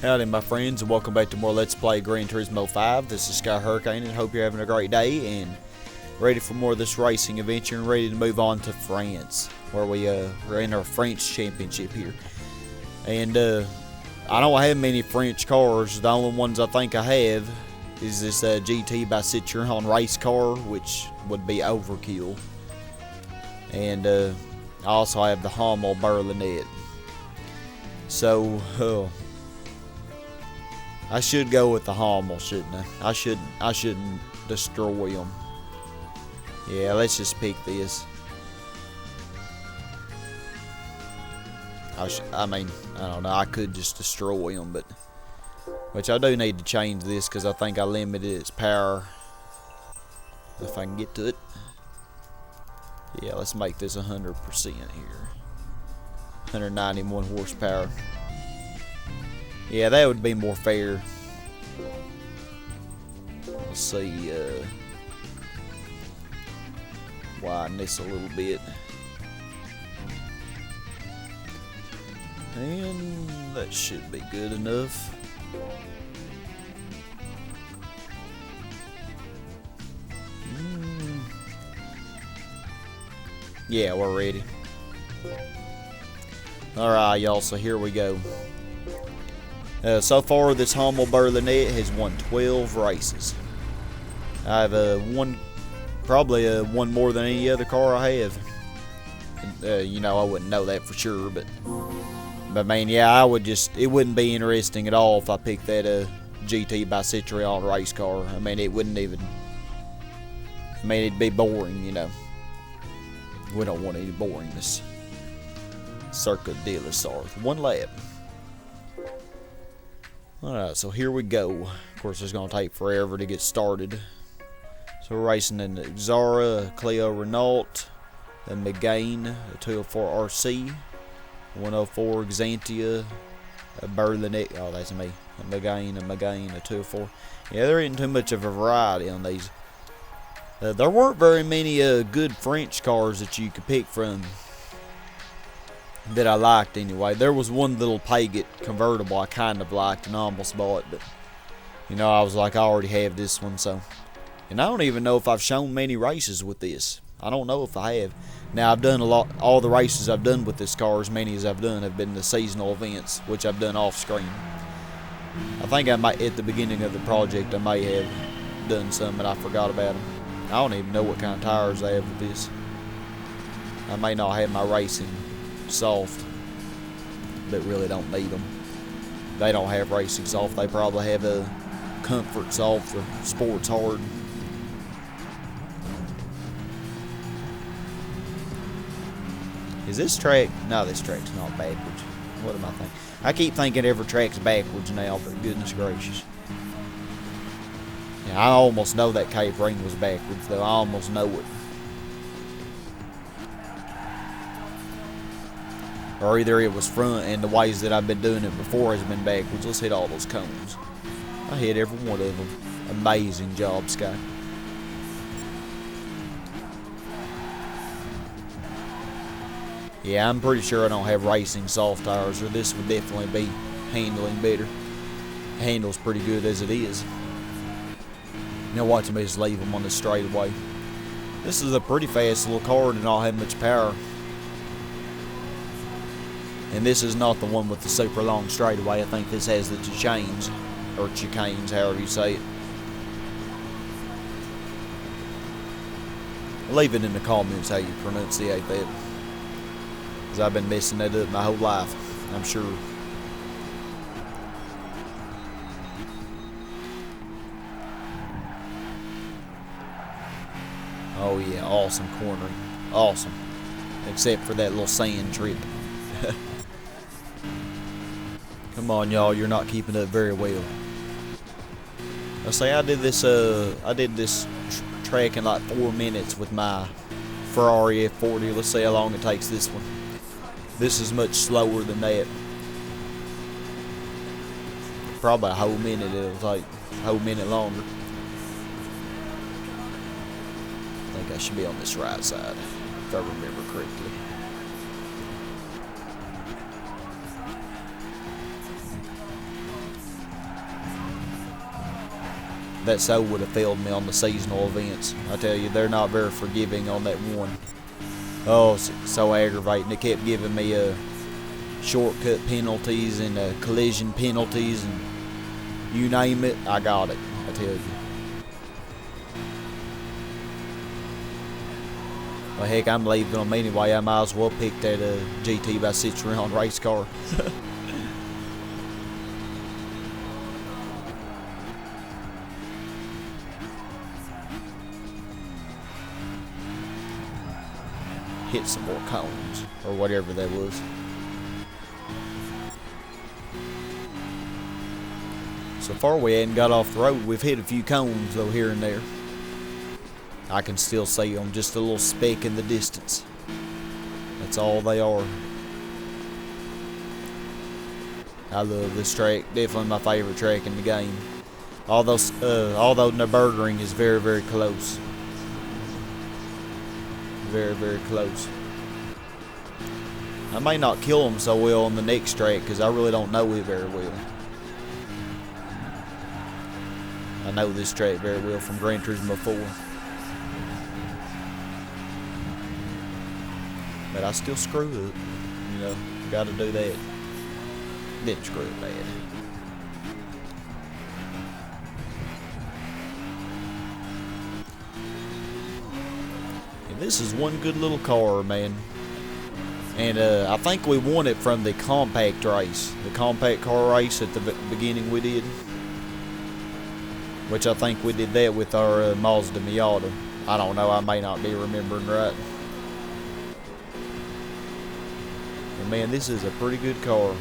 Howdy my friends, and welcome back to more Let's Play Gran Turismo 5. This is Sky Hurricane, and hope you're having a great day and ready for more of this racing adventure and ready to move on to France, where we're in our French championship here. And I don't have many French cars. The only ones I think I have is this GT by Citroën race car, which would be overkill. And I also have the Hommell Berlinette. So, I should go with the Hommell, shouldn't I? I shouldn't destroy them. Yeah, let's just pick this. I don't know. I could just destroy them, but which I do need to change this because I think I limited its power. If I can get to it. Yeah, let's make this 100% here. 191 horsepower. Yeah, that would be more fair. Let's see, widen this a little bit. And that should be good enough. Yeah, we're ready. Alright, y'all, so here we go. So far, this Hommell Berlinette has won 12 races. I have probably one more than any other car I have. You know, I wouldn't know that for sure, but man, yeah, it wouldn't be interesting at all if I picked that GT by Citroën race car. I mean, it wouldn't even. I mean, it'd be boring, you know. We don't want any boringness. Circuit de la Sarthe. One lap. Alright, so here we go. Of course, it's going to take forever to get started. So we're racing in the Zara, Clio Renault, a Megane, a 204 RC, 104 Xantia, a Berlinette. Oh, that's me. A Megane, a 204. Yeah, there isn't too much of a variety on these. There weren't very many good French cars that you could pick from that I liked anyway. There was one little Pagett convertible I kind of liked and almost bought, but you know, I was like, I already have this one, so. And I don't even know if I've shown many races with this. I don't know if I have. Now, I've done all the races I've done with this car, as many as I've done, have been the seasonal events, which I've done off screen. I think I might, at the beginning of the project, I may have done some, and I forgot about them. I don't even know what kind of tires I have with this. I may not have my racing soft, but really don't need them. They don't have racing soft. They probably have a comfort soft or sports hard. Is this track? No, this track's not backwards. What am I thinking? I keep thinking every track's backwards now, but goodness gracious. Yeah, I almost know that Cape Ring was backwards, though. I almost know it. Or either it was front, and the ways that I've been doing it before has been backwards. Let's hit all those cones. I hit every one of them. Amazing job, Sky. Yeah, I'm pretty sure I don't have racing soft tires, or this would definitely be handling better. It handles pretty good as it is. Now watch me just leave them on the straightaway. This is a pretty fast little car to not have much power. And this is not the one with the super long straightaway. I think this has the chicanes, or chicanes, however you say it. Leave it in the comments how you pronunciate that, because I've been messing that up my whole life, I'm sure. Oh yeah, awesome cornering. Awesome. Except for that little sand trip. Come on, y'all, you're not keeping up very well. I say I did this track in like 4 minutes with my Ferrari F40. Let's see how long it takes this one. This is much slower than that. Probably a whole minute it'll take. A whole minute longer. I think I should be on this right side, if I remember correctly. that so would have failed me on the seasonal events. I tell you, they're not very forgiving on that one. Oh, so aggravating. They kept giving me shortcut penalties and collision penalties and you name it, I got it, I tell you. Well, heck, I'm leaving them anyway. I might as well pick that GT by Citroen race car. Hit some more cones, or whatever that was. So far we hadn't got off the road. We've hit a few cones though here and there. I can still see them, just a little speck in the distance. That's all they are. I love this track. Definitely my favorite track in the game. Although Nürburgring is very, very close. Very, very close. I may not kill them so well on the next track because I really don't know it very well. I know this track very well from Gran Turismo 4. But I still screw up. You know, gotta do that. Didn't screw it bad. And this is one good little car, man. And I think we won it from the compact race. The compact car race at the beginning we did. Which I think we did that with our Mazda Miata. I don't know, I may not be remembering right. But man, this is a pretty good car.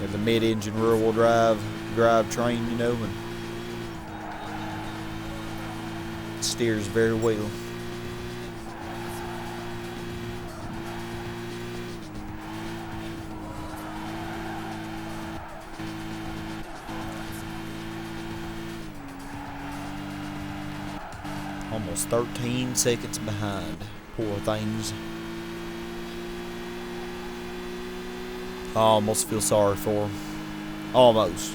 And the mid-engine rear-wheel drive train, you know, and it steers very well. Almost 13 seconds behind. Poor things. I almost feel sorry for them. Almost.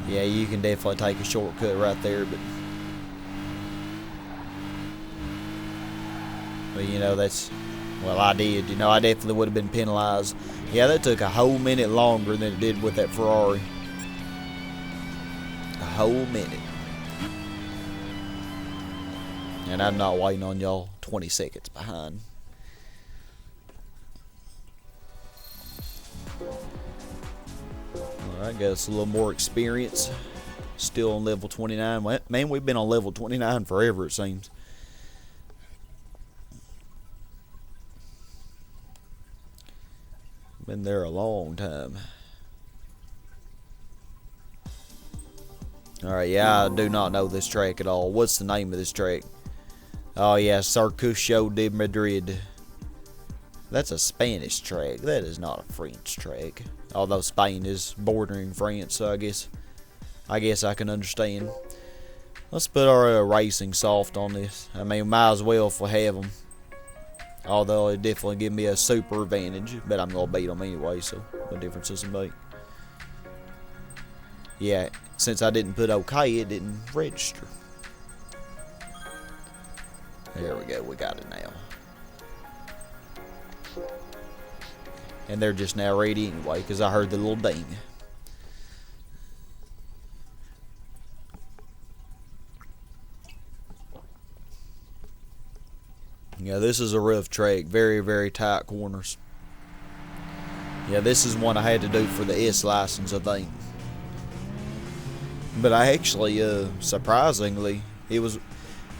Yeah, you can definitely take a shortcut right there, but you know, that's, well, I did. You know, I definitely would have been penalized. Yeah, that took a whole minute longer than it did with that Ferrari. A whole minute. And I'm not waiting on y'all 20 seconds behind. Alright, got us a little more experience. Still on level 29. Man, we've been on level 29 forever, it seems. Been there a long time. Alright, yeah, I do not know this track at all. What's the name of this track? Oh yeah, Circuito de Madrid. That's a Spanish track. That is not a French track. Although Spain is bordering France, so I guess I can understand. Let's put our racing soft on this. I mean, might as well if we have them. Although it definitely give me a super advantage, but I'm gonna beat them anyway, so what difference does it make? Yeah, since I didn't put OK, it didn't register. There we go, we got it now. And they're just now ready anyway, because I heard the little ding. Yeah, this is a rough track. Very, very tight corners. Yeah, this is one I had to do for the S license, I think. But I actually, surprisingly, I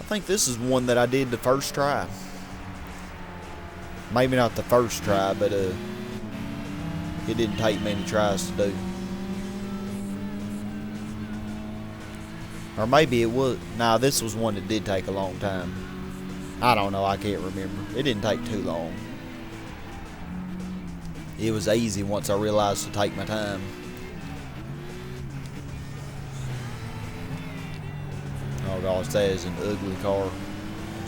think this is one that I did the first try. Maybe not the first try, but it didn't take many tries to do. Or maybe it was, nah, this was one that did take a long time. I don't know, I can't remember. It didn't take too long. It was easy once I realized to take my time. Oh gosh, that is an ugly car.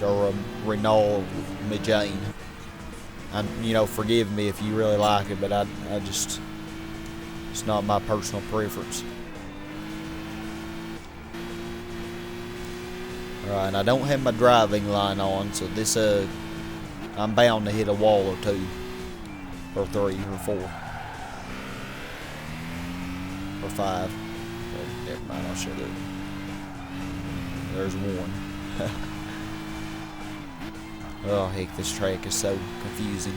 or a Renault Megane. Forgive me if you really like it, but I just, it's not my personal preference. Alright, and I don't have my driving line on, so this, I'm bound to hit a wall or two, or three, or four, or five. But never mind, I'll show you. There's one. Oh heck, this track is so confusing.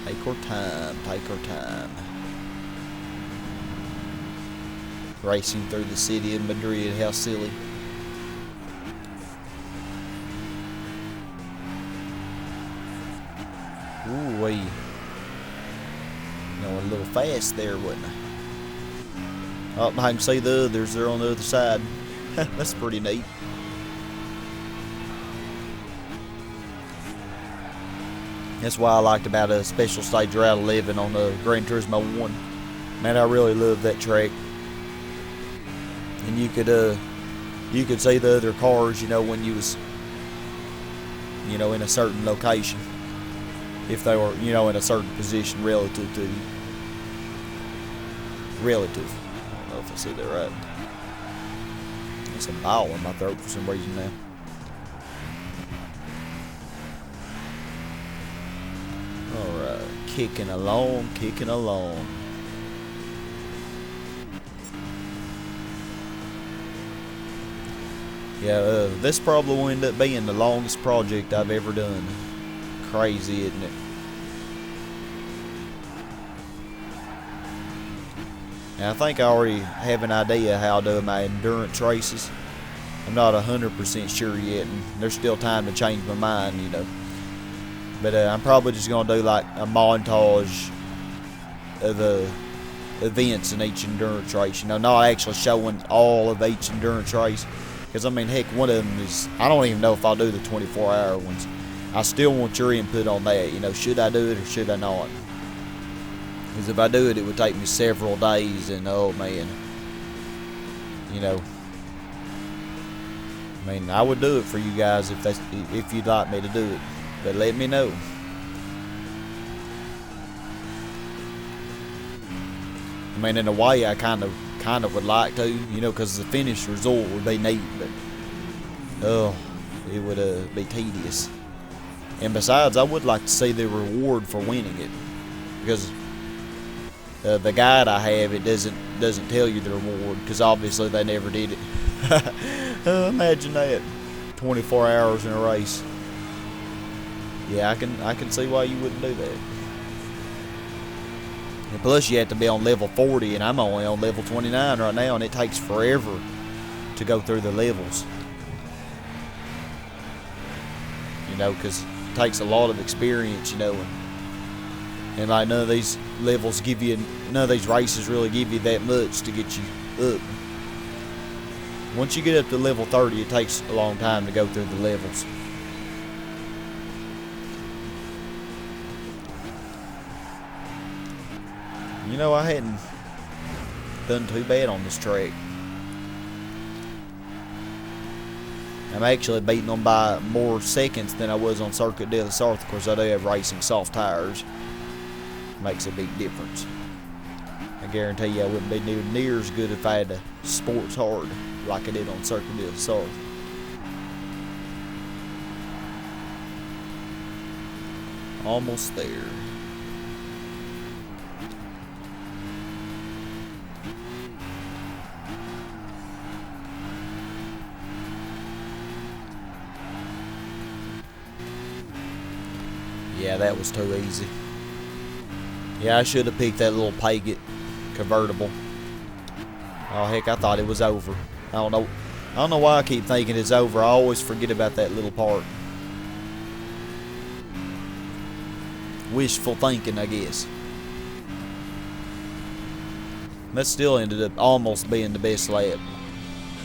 Take our time, take our time. Racing through the city of Madrid, how silly. Ooh-wee. Going a little fast there, wasn't I? Oh, I can see the others. They're on the other side. That's pretty neat. That's why I liked about a special stage Route 11 on the Gran Turismo 1. Man, I really love that track. And you could see the other cars, when you was, in a certain location. If they were, in a certain position relative to you. Relative. I don't know if I said that right. There's a ball in my throat for some reason now. Alright, kicking along, kicking along. Yeah, this probably will end up being the longest project I've ever done. Crazy, isn't it? Now, I think I already have an idea how to do my endurance races. I'm not 100% sure yet, and there's still time to change my mind, But I'm probably just going to do like a montage of the events in each endurance race. Not actually showing all of each endurance race. Because, heck, one of them is, I don't even know if I'll do the 24-hour ones. I still want your input on that. Should I do it or should I not? Because if I do it, it would take me several days, and oh man, I would do it for you guys if you'd like me to do it, but let me know. In a way, I kind of would like to, because the finished result would be neat, but it would be tedious. And besides, I would like to see the reward for winning it, because the guide I have, it doesn't tell you the reward, because obviously they never did it. Imagine that, 24 hours in a race. Yeah, I can see why you wouldn't do that. And plus, you have to be on level 40, and I'm only on level 29 right now, and it takes forever to go through the levels. Because it takes a lot of experience, and like none of these levels none of these races really give you that much to get you up. Once you get up to level 30, it takes a long time to go through the levels. I hadn't done too bad on this track. I'm actually beating them by more seconds than I was on Circuit de la Sarthe. Of course, I do have racing soft tires. Makes a big difference. I guarantee you I wouldn't be near as good if I had a sports hard like I did on Circuit de la Sarthe. Almost there. Yeah, that was too easy. Yeah, I should have picked that little Pagett convertible. Oh heck, I thought it was over. I don't know why I keep thinking it's over. I always forget about that little part. Wishful thinking, I guess. That still ended up almost being the best lap.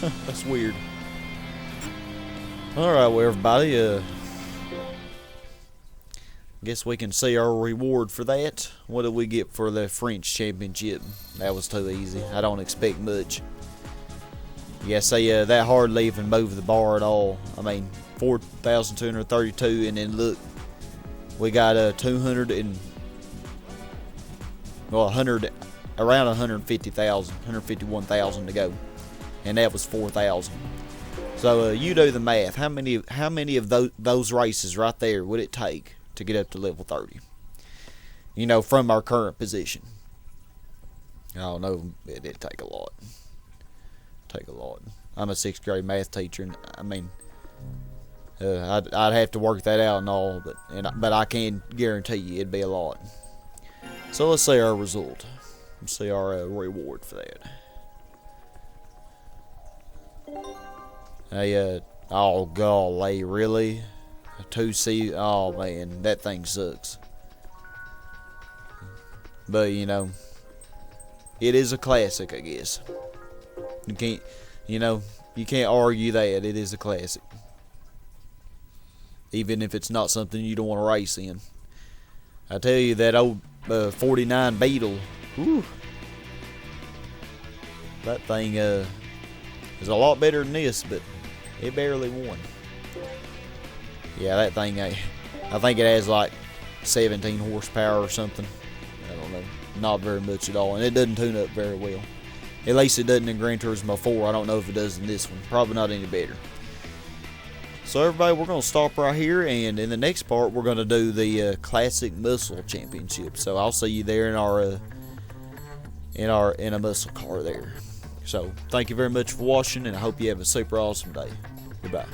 That's weird. Alright, well everybody, Guess we can see our reward for that. What did we get for the French Championship? That was too easy. I don't expect much. Yeah, say that hardly even moved the bar at all. I mean, 4,232, and then look, we got around 150,000, 151,000 to go, and that was 4,000. So you do the math. How many of those races right there would it take to get up to level 30? You know, from our current position. I don't know. It'd take a lot. I'm a 6th grade math teacher, and I mean, I'd have to work that out and all, but I can guarantee you it'd be a lot. So let's see our result. Let's see our reward for that. Oh golly, really? A 2C? Oh man, that thing sucks. But you know, it is a classic, I guess. You can't argue that. It is a classic. Even if it's not something you don't want to race in. I tell you, that old 49 Beetle, whew, that thing is a lot better than this, but it barely won. Yeah, that thing, I think it has like 17 horsepower or something. I don't know. Not very much at all, and it doesn't tune up very well. At least it doesn't in Gran Turismo 4. I don't know if it does in this one. Probably not any better. So everybody, we're going to stop right here, and in the next part, we're going to do the Classic Muscle Championship. So I'll see you there in a muscle car there. So thank you very much for watching, and I hope you have a super awesome day. Goodbye.